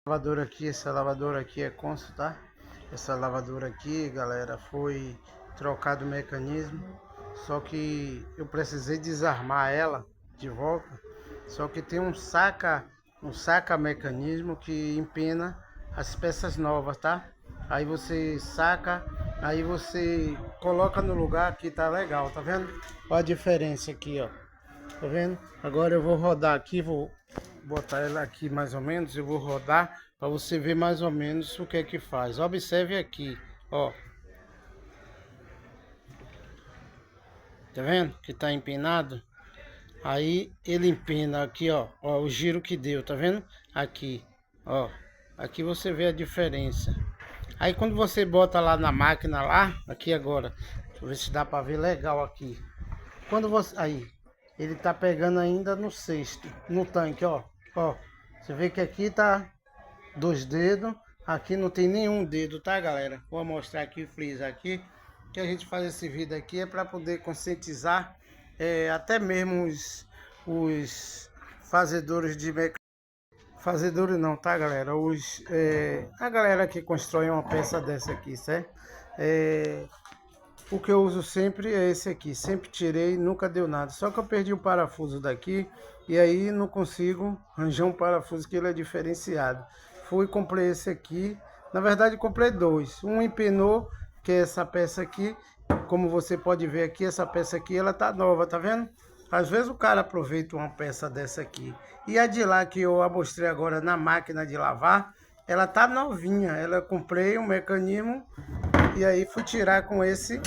Essa lavadora aqui é Consul, tá? Essa lavadora aqui, galera, foi trocado o mecanismo, só que eu precisei desarmar ela de volta, só que tem um saca mecanismo que empena as peças novas, tá? Aí você saca, aí você coloca no lugar que tá legal, tá vendo? Olha a diferença aqui, ó. Tá vendo? Agora eu vou rodar aqui, vou botar ela aqui mais ou menos, eu vou rodar para você ver mais ou menos o que é que faz. Observe aqui, ó. Tá vendo que tá empinado? Aí ele empina aqui, ó, o giro que deu, tá vendo? Aqui, ó. Aqui você vê a diferença. Aí quando você bota lá na máquina lá, aqui agora, deixa eu ver se dá para ver legal aqui. Quando você, aí, ele tá pegando ainda no cesto, no tanque, ó. Ó, você vê que aqui tá 2 dedos, aqui não tem nenhum dedo, tá, galera? Vou mostrar aqui, frisar aqui, que a gente faz esse vídeo aqui é para poder conscientizar até mesmo os fazedores de mecânica. Fazedores não, tá, galera? A galera que constrói uma peça dessa aqui, certo? O que eu uso sempre é esse aqui, sempre tirei, nunca deu nada. Só que eu perdi o parafuso daqui e aí não consigo arranjar um parafuso que ele é diferenciado. Fui e comprei esse aqui, na verdade comprei dois. Um empenou, que é essa peça aqui, como você pode ver aqui, essa peça aqui ela tá nova, tá vendo? Às vezes o cara aproveita uma peça dessa aqui. E a de lá que eu mostrei agora na máquina de lavar, ela tá novinha. Ela comprei um mecanismo e aí fui tirar com esse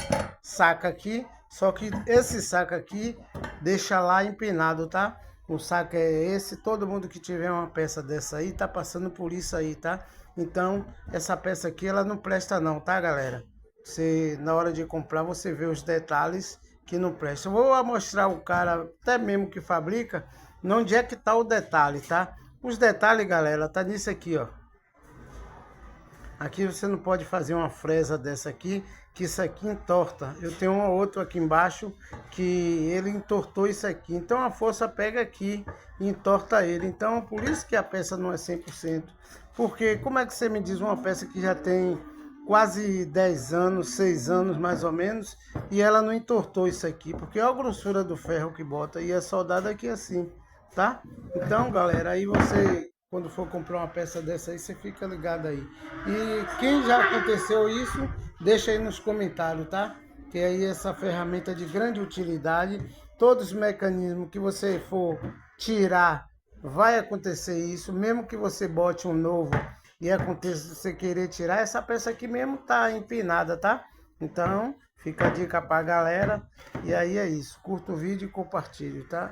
saco aqui. Só que esse saco aqui deixa lá empinado, tá? O saco é esse. Todo mundo que tiver uma peça dessa aí tá passando por isso aí, tá? Então essa peça aqui ela não presta não, tá, galera? Você, na hora de comprar, você vê os detalhes que não presta. Eu vou mostrar o cara, até mesmo que fabrica, onde é que tá o detalhe, tá? Os detalhes, galera, tá nisso aqui, ó. Aqui você não pode fazer uma fresa dessa aqui, que isso aqui entorta. Eu tenho um outro aqui embaixo que ele entortou isso aqui. Então a força pega aqui e entorta ele. Então por isso que a peça não é 100%. Porque como é que você me diz uma peça que já tem quase 10 anos, 6 anos mais ou menos, e ela não entortou isso aqui? Porque olha a grossura do ferro que bota e é soldado aqui assim, tá? Então, galera, aí você, quando for comprar uma peça dessa aí, você fica ligado aí. E quem já aconteceu isso, deixa aí nos comentários, tá? Que aí essa ferramenta é de grande utilidade. Todos os mecanismos que você for tirar, vai acontecer isso. Mesmo que você bote um novo e aconteça você querer tirar, essa peça aqui mesmo tá empinada, tá? Então, fica a dica pra galera. E aí é isso. Curta o vídeo e compartilhe, tá?